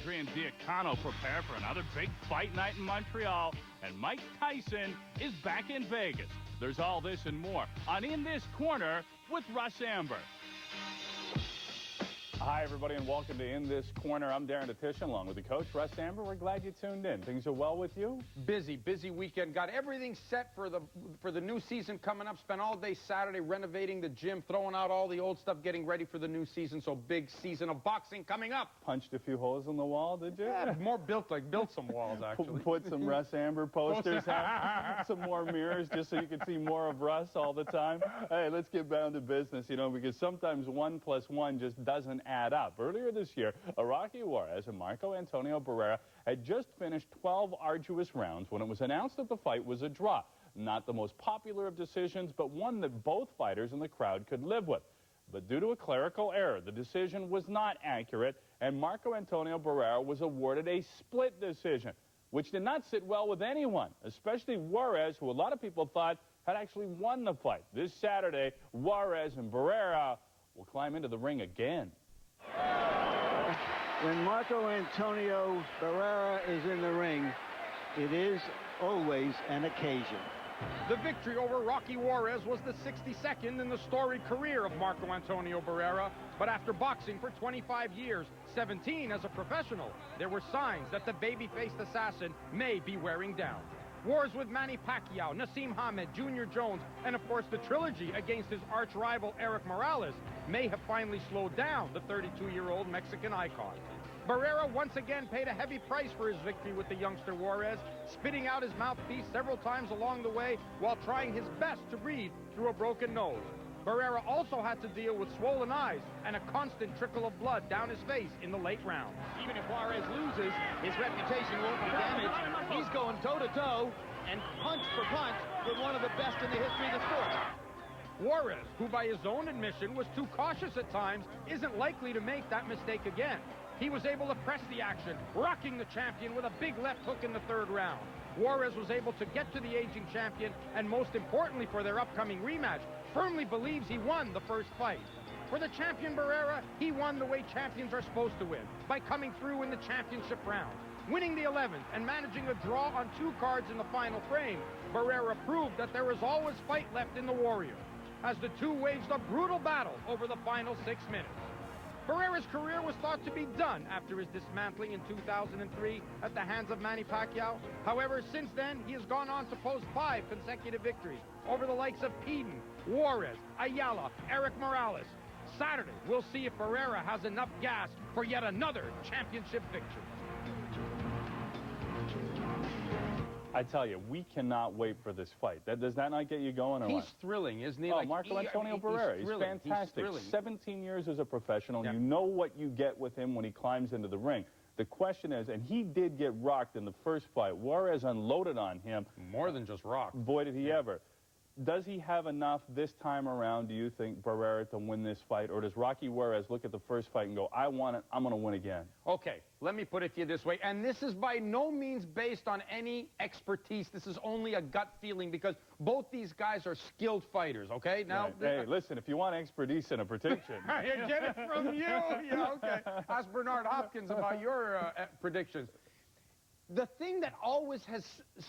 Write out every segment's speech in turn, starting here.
Adrian Diaconu prepare for another big fight night in Montreal, and Mike Tyson is back in Vegas. There's all this and more on In This Corner with Russ Anber. Hi, everybody, and welcome to In This Corner. I'm Darren Detition, along with the coach, Russ Anber. We're glad you tuned in. Things are well with you? Busy weekend. Got everything set for the new season coming up. Spent all day Saturday renovating the gym, throwing out all the old stuff, getting ready for the new season. So big season of boxing coming up. Punched a few holes in the wall, did you? Yeah, built some walls, actually. Put some Russ Anber posters out, some more mirrors, just so you can see more of Russ all the time. Hey, let's get down to business, you know, because sometimes 1 + 1 just doesn't add up. Earlier this year, Rocky Juarez and Marco Antonio Barrera had just finished 12 arduous rounds when it was announced that the fight was a draw. Not the most popular of decisions, but one that both fighters in the crowd could live with. But due to a clerical error, the decision was not accurate, and Marco Antonio Barrera was awarded a split decision, which did not sit well with anyone, especially Juarez, who a lot of people thought had actually won the fight. This Saturday, Juarez and Barrera will climb into the ring again. When Marco Antonio Barrera is in the ring, it is always an occasion. The victory over Rocky Juarez was the 62nd in the storied career of Marco Antonio Barrera. But after boxing for 25 years, 17 as a professional, there were signs that the baby-faced assassin may be wearing down. Wars with Manny Pacquiao, Naseem Hamed, Junior Jones, and of course the trilogy against his arch-rival Erik Morales may have finally slowed down the 32-year-old Mexican icon. Barrera once again paid a heavy price for his victory with the youngster Juarez, spitting out his mouthpiece several times along the way while trying his best to breathe through a broken nose. Barrera also had to deal with swollen eyes and a constant trickle of blood down his face in the late round. Even if Juarez loses, his reputation won't be damaged. He's going toe-to-toe and punch for punch with one of the best in the history of the sport. Juarez, who by his own admission was too cautious at times, isn't likely to make that mistake again. He was able to press the action, rocking the champion with a big left hook in the third round. Juarez was able to get to the aging champion, and most importantly for their upcoming rematch, firmly believes he won the first fight. For the champion Barrera, he won the way champions are supposed to win, by coming through in the championship round. Winning the 11th and managing a draw on 2 cards in the final frame, Barrera proved that there is always fight left in the Warrior, as the two waged a brutal battle over the final 6 minutes. Barrera's career was thought to be done after his dismantling in 2003 at the hands of Manny Pacquiao. However, since then, he has gone on to post 5 consecutive victories over the likes of Peden, Juarez, Ayala, Erik Morales. Saturday, we'll see if Barrera has enough gas for yet another championship victory. I tell you, we cannot wait for this fight. Does that not get you going or what? He's thrilling, isn't he? Oh, Marco Antonio Barrera, he's fantastic. 17 years as a professional. Yeah. You know what you get with him when he climbs into the ring. The question is, and he did get rocked in the first fight. Juarez unloaded on him. More than just rocked. Boy, did he ever. Does he have enough this time around, do you think, Barrera, to win this fight? Or does Rocky Juarez look at the first fight and go, I want it, I'm going to win again? Okay, let me put it to you this way. And this is by no means based on any expertise. This is only a gut feeling because both these guys are skilled fighters, okay? Now, right. Hey, listen, if you want expertise in a prediction. You get it from you? Yeah, okay. Ask Bernard Hopkins about your predictions. The thing that always has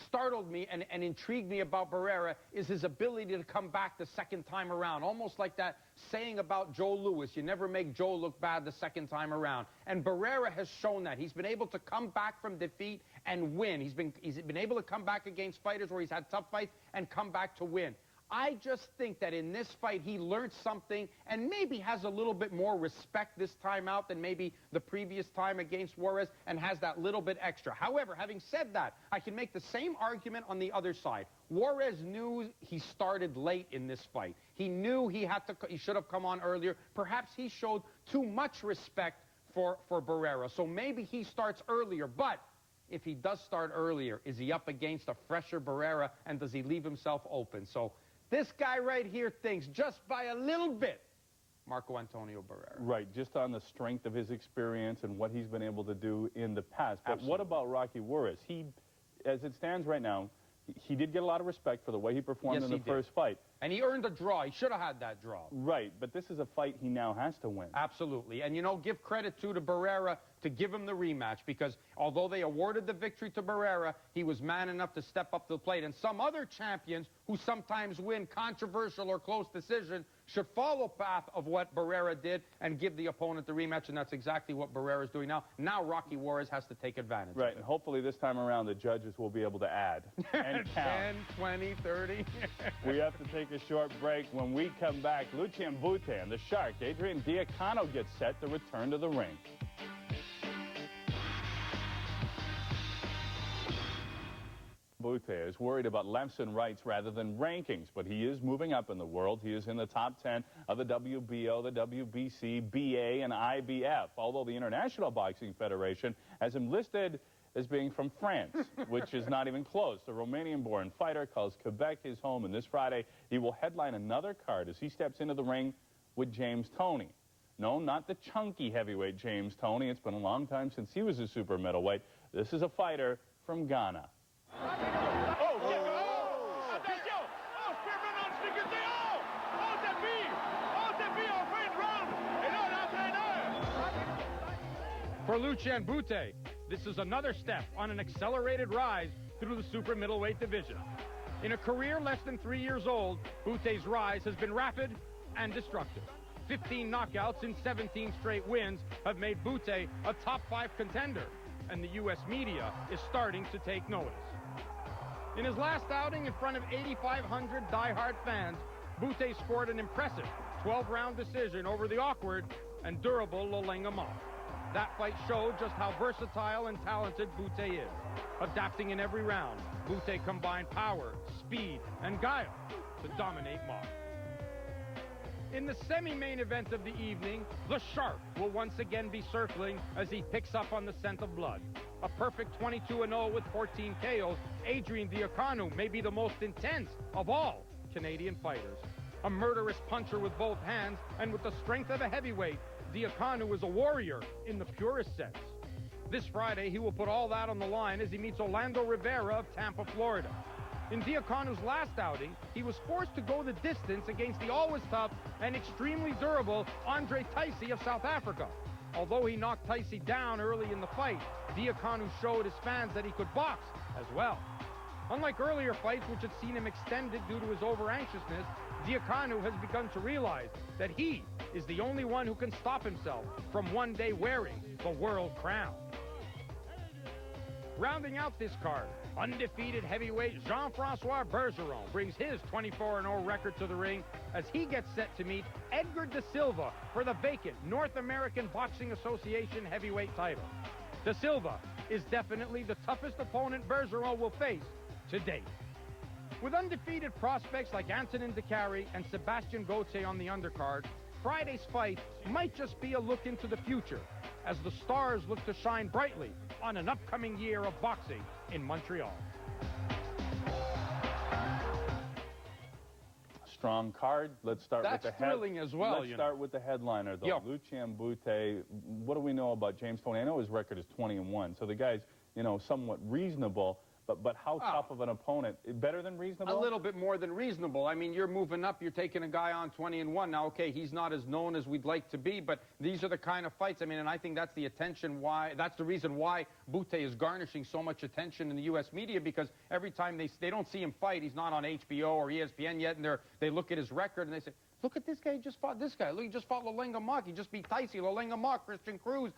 startled me and intrigued me about Barrera is his ability to come back the second time around, almost like that saying about Joe Louis, you never make Joe look bad the second time around. And Barrera has shown that. He's been able to come back from defeat and win. He's been able to come back against fighters where he's had tough fights and come back to win. I just think that in this fight, he learned something and maybe has a little bit more respect this time out than maybe the previous time against Juarez and has that little bit extra. However, having said that, I can make the same argument on the other side. Juarez knew he started late in this fight. He knew he should have come on earlier. Perhaps he showed too much respect for Barrera. So maybe he starts earlier, but if he does start earlier, is he up against a fresher Barrera and does he leave himself open? So this guy right here thinks just by a little bit, Marco Antonio Barrera. Right, just on the strength of his experience and what he's been able to do in the past. But What about Rocky Juarez? He, as it stands right now, he did get a lot of respect for the way he performed in the first fight. And he earned a draw. He should have had that draw. Right, but this is a fight he now has to win. Absolutely. And, you know, give credit to Barrera to give him the rematch, because although they awarded the victory to Barrera, he was man enough to step up to the plate. And some other champions who sometimes win controversial or close decision should follow path of what Barrera did and give the opponent the rematch, and that's exactly what Barrera is doing now. Now Rocky Juarez has to take advantage of it. Right, and hopefully this time around the judges will be able to add and count. 10, 20, 30. We have to take a short break. When we come back, Lucian Bute and the Shark, Adrian Diaconu, gets set to return to the ring. Bute is worried about lefts and rights rather than rankings, but he is moving up in the world. He is in the top 10 of the WBO, the WBC, BA, and IBF, although the International Boxing Federation has him listed as being from France, which is not even close. The Romanian-born fighter calls Quebec his home, and this Friday he will headline another card as he steps into the ring with James Toney. No, not the chunky heavyweight James Toney. It's been a long time since he was a super middleweight. This is a fighter from Ghana. For Lucian Bute, this is another step on an accelerated rise through the super middleweight division. In a career less than 3 years old, Bute's rise has been rapid and destructive. 15 knockouts in 17 straight wins have made Bute a top 5 contender, and the U.S. media is starting to take notice. In his last outing in front of 8,500 diehard fans, Bute scored an impressive 12-round decision over the awkward and durable Lolenga Mock. That fight showed just how versatile and talented Bute is. Adapting in every round, Bute combined power, speed, and guile to dominate Mock. In the semi-main event of the evening, the Shark will once again be circling as he picks up on the scent of blood. A perfect 22-0 with 14 KOs, Adrian Diaconu may be the most intense of all Canadian fighters. A murderous puncher with both hands, and with the strength of a heavyweight, Diaconu is a warrior in the purest sense. This Friday, he will put all that on the line as he meets Orlando Rivera of Tampa, Florida. In Diaconu's last outing, he was forced to go the distance against the always tough and extremely durable Andre Tyson of South Africa. Although he knocked Tyson down early in the fight, Diaconu showed his fans that he could box as well. Unlike earlier fights which had seen him extended due to his over-anxiousness, Diaconu has begun to realize that he is the only one who can stop himself from one day wearing the world crown. Rounding out this card, undefeated heavyweight Jean-Francois Bergeron brings his 24-0 record to the ring as he gets set to meet Edgar Da Silva for the vacant North American Boxing Association heavyweight title. Da Silva is definitely the toughest opponent Bergeron will face to date. With undefeated prospects like Antonin Decari and Sebastian Gauthier on the undercard, Friday's fight might just be a look into the future as the stars look to shine brightly on an upcoming year of boxing in Montreal. Strong card. Let's start with the That's thrilling as well. Let's start with the headliner, though. Yep. Lucian Bute. What do we know about James Toney? I know his record is 20-1, so the guy's, you know, somewhat reasonable. But how tough of an opponent? Better than reasonable? A little bit more than reasonable. I mean, you're moving up. You're taking a guy on 20-1. Now, okay, he's not as known as we'd like to be, but these are the kind of fights. I mean, and I think that's the attention why, that's the reason why Bute is garnishing so much attention in the U.S. media, because every time they don't see him fight, he's not on HBO or ESPN yet, and they look at his record and they say, look at this guy, he just fought this guy. Look, he just fought Lolenga Mock. He just beat Tyson, Lolenga Mock, Christian Cruz,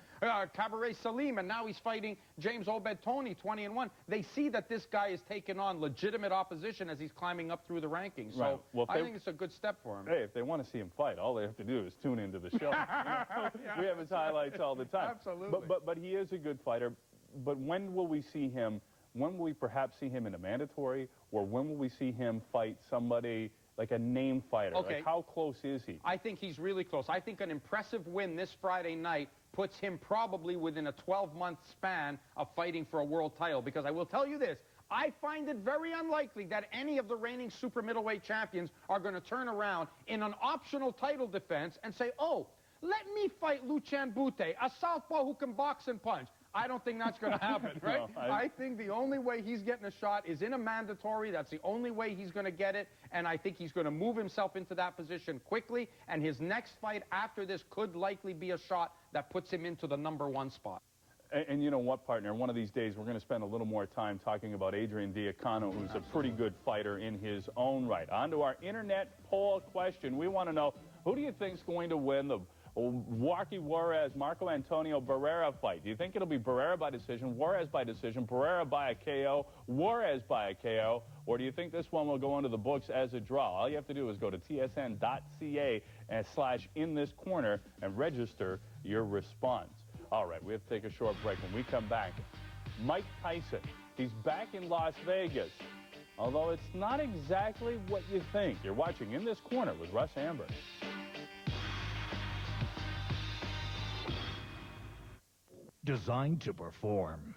Cabaret Salim, and now he's fighting James Obed Toney, 20-1. They see that this guy is taking on legitimate opposition as he's climbing up through the rankings. So right. Well, I think it's a good step for him. Hey, if they want to see him fight, all they have to do is tune into the show. We have his highlights all the time. Absolutely. But he is a good fighter. But when will we see him? When will we perhaps see him in a mandatory, or when will we see him fight somebody like a name fighter? Okay. Like, how close is he? I think he's really close. I think an impressive win this Friday night puts him probably within a 12-month span of fighting for a world title, because I will tell you this, I find it very unlikely that any of the reigning super middleweight champions are going to turn around in an optional title defense and say, oh, let me fight Lucian Bute, a southpaw who can box and punch. I don't think that's going to happen, right? No, I think the only way he's getting a shot is in a mandatory. That's the only way he's going to get it, and I think he's going to move himself into that position quickly, and his next fight after this could likely be a shot that puts him into the #1 spot. And you know what, partner? One of these days, we're going to spend a little more time talking about Adrian Diaconu, who's a pretty good fighter in his own right. On to our internet poll question. We want to know, who do you think is going to win the Rocky Juarez, Marco Antonio Barrera fight? Do you think it'll be Barrera by decision, Juarez by decision, Barrera by a KO, Juarez by a KO, or do you think this one will go into the books as a draw? All you have to do is go to tsn.ca/inthiscorner and register your response. All right, we have to take a short break. When we come back, Mike Tyson, he's back in Las Vegas, although it's not exactly what you think. You're watching In This Corner with Russ Anber. Designed to perform.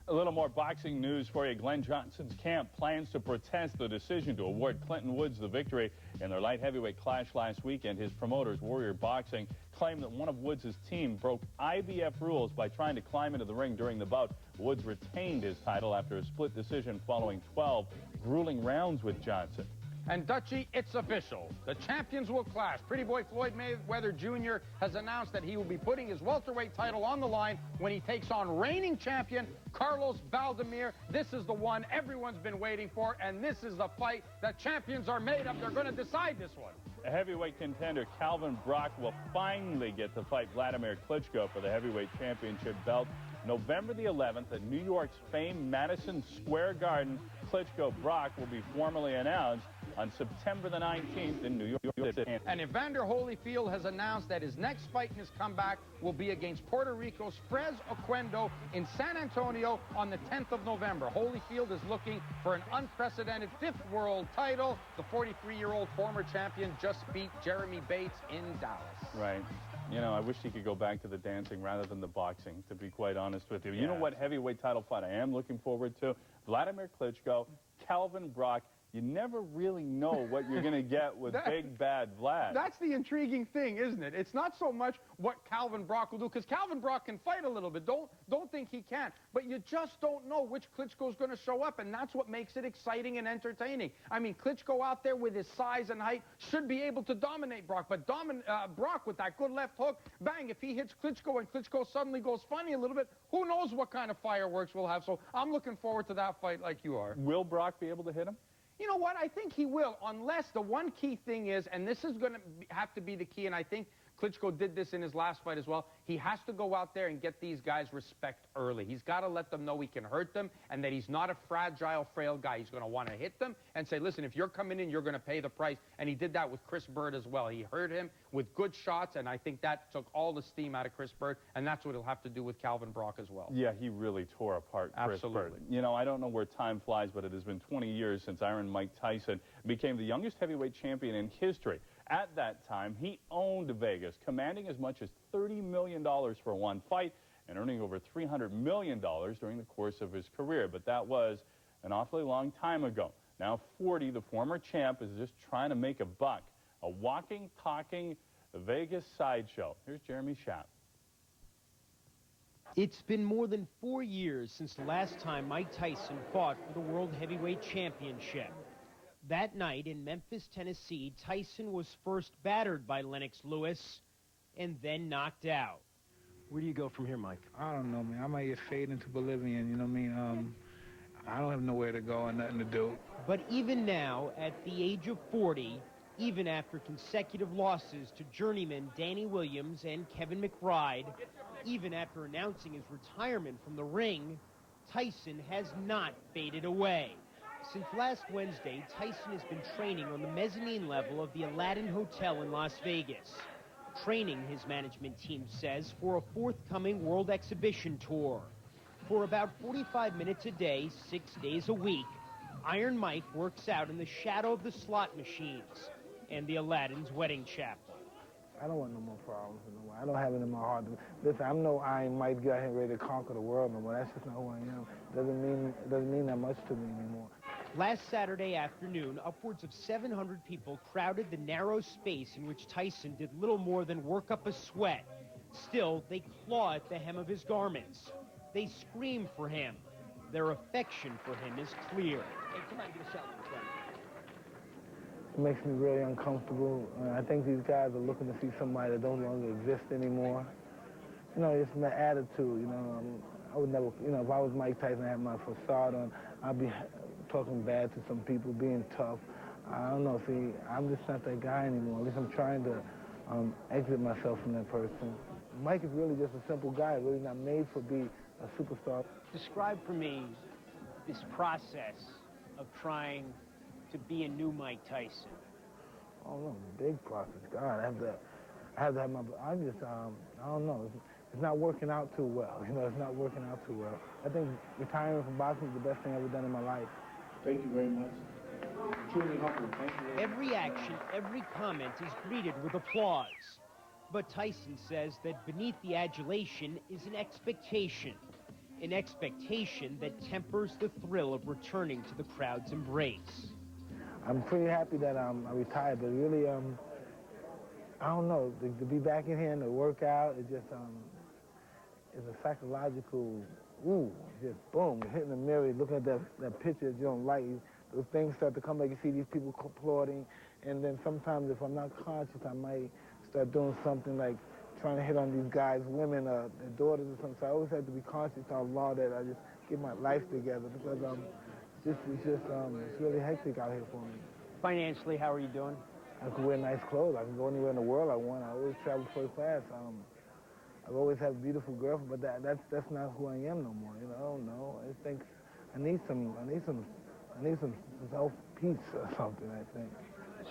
A little more boxing news for you. Glenn Johnson's camp plans to protest the decision to award Clinton Woods the victory in their light heavyweight clash last weekend. His promoters, Warrior Boxing, claimed that one of Woods' team broke IBF rules by trying to climb into the ring during the bout. Woods retained his title after a split decision following 12 grueling rounds with Johnson. And Dutchie, it's official. The champions will clash. Pretty boy Floyd Mayweather Jr. has announced that he will be putting his welterweight title on the line when he takes on reigning champion Carlos Valdemir. This is the one everyone's been waiting for, and this is the fight that champions are made of. They're going to decide this one. A heavyweight contender, Calvin Brock, will finally get to fight Vladimir Klitschko for the heavyweight championship belt November the 11th at New York's famed Madison Square Garden. Klitschko Brock will be formally announced on September the 19th in New York City. And Evander Holyfield has announced that his next fight in his comeback will be against Puerto Rico's Frez Oquendo in San Antonio on the 10th of November. Holyfield is looking for an unprecedented 5th world title. The 43-year-old former champion just beat Jeremy Bates in Dallas. Right. You know, I wish he could go back to the dancing rather than the boxing, to be quite honest with you. You know what heavyweight title fight I am looking forward to? Vladimir Klitschko, Calvin Brock. You never really know what you're going to get with Big Bad Vlad. That's the intriguing thing, isn't it? It's not so much what Calvin Brock will do, because Calvin Brock can fight a little bit. Don't think he can't. But you just don't know which Klitschko's going to show up, and that's what makes it exciting and entertaining. I mean, Klitschko out there with his size and height should be able to dominate Brock, but Brock with that good left hook, bang, if he hits Klitschko and Klitschko suddenly goes funny a little bit, who knows what kind of fireworks we'll have. So I'm looking forward to that fight like you are. Will Brock be able to hit him? You know what? I think he will, unless the one key thing is, and this is going to have to be the key, and I think Klitschko did this in his last fight as well, he has to go out there and get these guys respect early. He's got to let them know he can hurt them and that he's not a fragile, frail guy. He's going to want to hit them and say, listen, if you're coming in, you're going to pay the price. And he did that with Chris Bird as well. He hurt him with good shots, and I think that took all the steam out of Chris Bird, and that's what he'll have to do with Calvin Brock as well. Yeah, he really tore apart Chris Bird. You know, I don't know where time flies, but it has been 20 years since Iron Mike Tyson became the youngest heavyweight champion in history. At that time, he owned Vegas, commanding as much as $30 million for one fight and earning over $300 million during the course of his career. But that was an awfully long time ago. Now 40, the former champ is just trying to make a buck. A walking, talking Vegas sideshow. Here's Jeremy Schaap. It's been more than 4 years since the last time Mike Tyson fought for the World Heavyweight Championship. That night in Memphis, Tennessee, Tyson was first battered by Lennox Lewis and then knocked out. Where do you go from here, Mike? I don't know, man. I might get faded into Bolivian, you know what I mean? I don't have nowhere to go and nothing to do. But even now, at the age of 40, even after consecutive losses to journeymen Danny Williams and Kevin McBride, even after announcing his retirement from the ring, Tyson has not faded away. Since last Wednesday, Tyson has been training on the mezzanine level of the Aladdin Hotel in Las Vegas. Training, his management team says, for a forthcoming World Exhibition Tour. For about 45 minutes a day, 6 days a week, Iron Mike works out in the shadow of the slot machines and the Aladdin's wedding chapel. I don't want no more problems no more. I don't have it in my heart. Listen, I'm no Iron Mike guy here ready to conquer the world no more. That's just not who I am. It doesn't mean that much to me anymore. Last Saturday afternoon, upwards of 700 people crowded the narrow space in which Tyson did little more than work up a sweat. Still, they claw at the hem of his garments. They scream for him. Their affection for him is clear. Hey, come on, give a shot, my friend. It makes me really uncomfortable. I think these guys are looking to see somebody that don't longer exist anymore. You know, it's my attitude, you know. I would never, you know, if I was Mike Tyson and had my facade on, I'd be talking bad to some people, being tough. I don't know, see, I'm just not that guy anymore. At least I'm trying to exit myself from that person. Mike is really just a simple guy, really not made for being a superstar. Describe for me this process of trying to be a new Mike Tyson. Oh no, big process. God, I have to have my. I don't know. It's not working out too well. You know, it's not working out too well. I think retiring from boxing is the best thing I've ever done in my life. Thank you very much. Truly humble. Thank you. Every action, every comment is greeted with applause. But Tyson says that beneath the adulation is an expectation that tempers the thrill of returning to the crowd's embrace. I'm pretty happy that I retired, but really, I don't know, to be back in here and to work out, it just is a psychological, just boom, hitting the mirror, looking at that picture that you don't like, those things start to come back, you see these people applauding, and then sometimes if I'm not conscious, I might start doing something like trying to hit on these guys, women, their daughters or something, so I always have to be conscious of law that I just get my life together, because it's really hectic out here for me. Financially, how are you doing? I can wear nice clothes. I can go anywhere in the world I want. I always travel first class. I've always had a beautiful girlfriend, but that's not who I am no more. You know, I don't know. I think I need some self-peace or something. I think.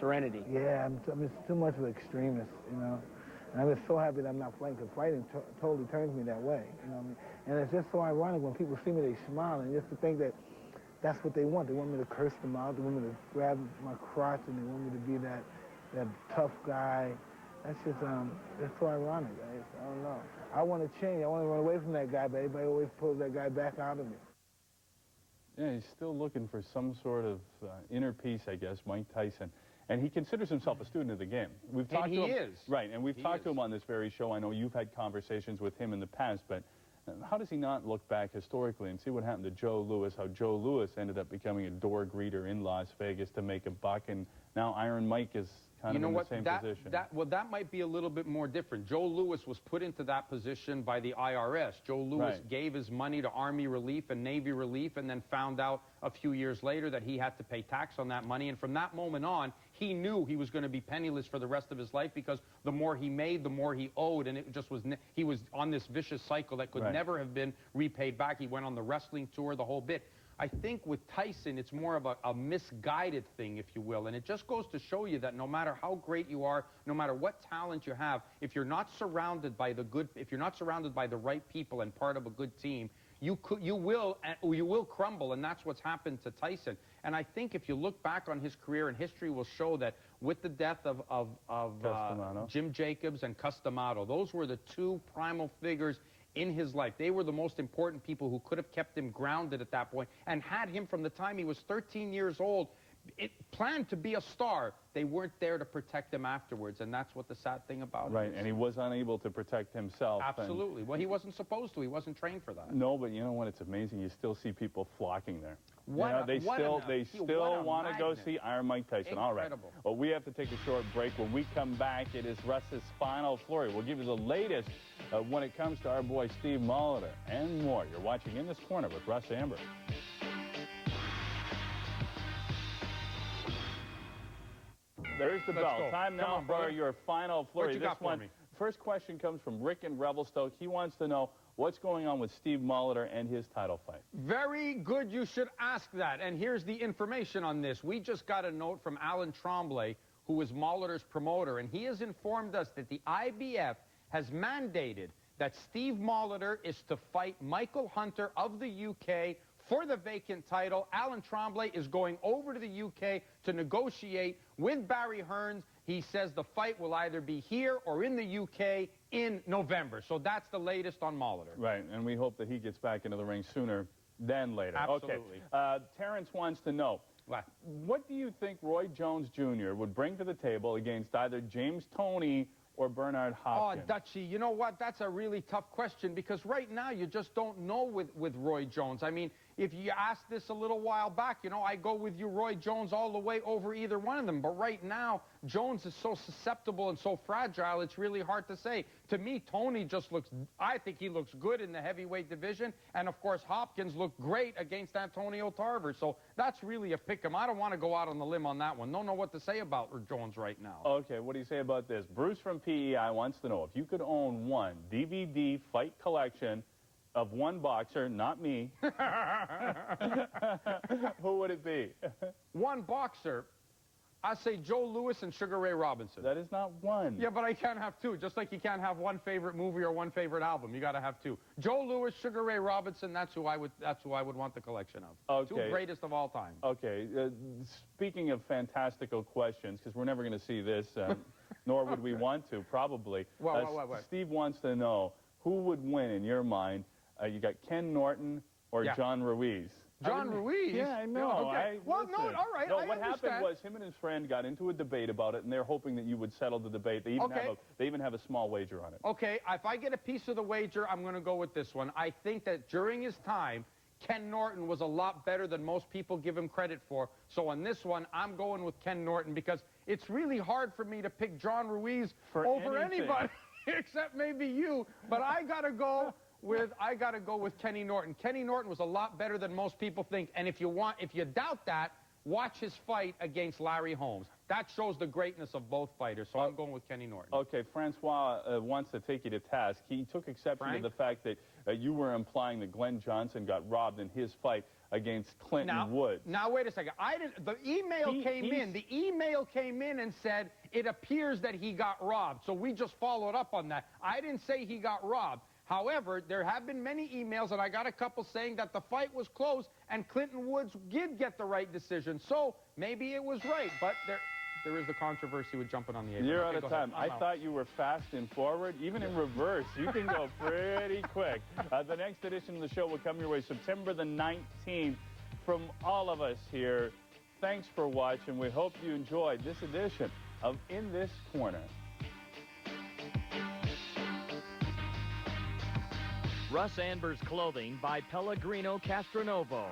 Serenity. Yeah, I'm just too much of an extremist. You know, and I'm just so happy that I'm not fighting, because fighting totally turns me that way. You know what I mean? And it's just so ironic when people see me, they smile, and just to think that that's what they want. They want me to curse them out. They want me to grab my crotch, and they want me to be that tough guy. That's just, it's so ironic. I don't know. I want to change. I want to run away from that guy, but everybody always pulls that guy back out of me. Yeah, he's still looking for some sort of inner peace, I guess, Mike Tyson. And he considers himself a student of the game. We've talked to him. He is. Right, and we've talked to him on this very show. I know you've had conversations with him in the past, but how does he not look back historically and see what happened to Joe Louis, how Joe Louis ended up becoming a door greeter in Las Vegas to make a buck, and now Iron Mike is kind of in the same position. That might be a little bit more different. Joe Louis was put into that position by the IRS. Joe Louis gave his money to Army Relief and Navy Relief, and then found out a few years later that he had to pay tax on that money. And from that moment on, he knew he was going to be penniless for the rest of his life, because the more he made, the more he owed, and it just was, he was on this vicious cycle that could never have been repaid back. He went on the wrestling tour, the whole bit. I think with Tyson, it's more of a misguided thing, if you will, and it just goes to show you that no matter how great you are, no matter what talent you have, if you're not surrounded by if you're not surrounded by the right people and part of a good team, you will crumble, and that's what's happened to Tyson. And I think if you look back on his career, and history will show that with the death of Jim Jacobs and Customato, those were the two primal figures in his life. They were the most important people who could have kept him grounded at that point and had him from the time he was 13 years old. It planned to be a star. They weren't there to protect him afterwards, and that's what the sad thing about it is. And he was unable to protect himself. Absolutely. Well, he wasn't supposed to. He wasn't trained for that. No, but you know what? It's amazing. You still see people flocking there. They still want to go see Iron Mike Tyson. All right. Well, we have to take a short break. When we come back, it is Russ's final flurry. We'll give you the latest when it comes to our boy Steve Molitor and more. You're watching In This Corner with Russ Anber. There's the bell. Time now for your final flurry. What you got for me? First question comes from Rick in Revelstoke. He wants to know what's going on with Steve Molitor and his title fight. Very good. You should ask that. And here's the information on this. We just got a note from Alan Tremblay, who is Molitor's promoter, and he has informed us that the IBF has mandated that Steve Molitor is to fight Michael Hunter of the UK for the vacant title. Alan Tremblay is going over to the UK to negotiate with Barry Hearns. He says the fight will either be here or in the UK in November. So that's the latest on Molitor. Right, and we hope that he gets back into the ring sooner than later. Absolutely. Okay. Terrence wants to know, what do you think Roy Jones Jr. would bring to the table against either James Toney or Bernard Hopkins? Oh, Dutchy, you know what? That's a really tough question because right now you just don't know with Roy Jones. I mean, if you asked this a little while back, you know, I go with you, Roy Jones, all the way over either one of them. But right now, Jones is so susceptible and so fragile, it's really hard to say. To me, Tony just looks, I think he looks good in the heavyweight division. And, of course, Hopkins looked great against Antonio Tarver. So that's really a pick-em. I don't want to go out on the limb on that one. Don't know what to say about Jones right now. Okay, what do you say about this? Bruce from PEI wants to know, if you could own one DVD fight collection of one boxer, not me, who would it be? One boxer, I say Joe Louis and Sugar Ray Robinson. That is not one. Yeah, but I can't have two. Just like you can't have one favorite movie or one favorite album. You got to have two. Joe Louis, Sugar Ray Robinson. That's who I would want the collection of. Okay. Two greatest of all time. Okay. Speaking of fantastical questions, because we're never going to see this, nor would we want to, probably. Well. Steve wants to know, who would win in your mind? You got Ken Norton or John Ruiz? John Ruiz? Yeah, I know. Yeah, okay. Well, no, all right, No, I what understand. happened was him and his friend got into a debate about it, and they're hoping that you would settle the debate. They even have a small wager on it. Okay, if I get a piece of the wager, I'm going to go with this one. I think that during his time, Ken Norton was a lot better than most people give him credit for. So on this one, I'm going with Ken Norton because it's really hard for me to pick John Ruiz over anybody except maybe you. But I got to go with Kenny Norton. Kenny Norton was a lot better than most people think. And if you doubt that, watch his fight against Larry Holmes. That shows the greatness of both fighters. So I'm going with Kenny Norton. Okay, Francois wants to take you to task. He took exception to the fact that you were implying that Glenn Johnson got robbed in his fight against Clinton Woods. Now, wait a second. The email came in. The email came in and said, it appears that he got robbed. So we just followed up on that. I didn't say he got robbed. However, there have been many emails, and I got a couple saying that the fight was close and Clinton Woods did get the right decision. So maybe it was right, but there is the controversy with jumping on the apron. You're out of time. I thought you were fast and forward. Even in reverse, you can go pretty quick. The next edition of the show will come your way September the 19th. From all of us here, thanks for watching. We hope you enjoyed this edition of In This Corner. Russ Anber's Clothing by Pellegrino Castronovo.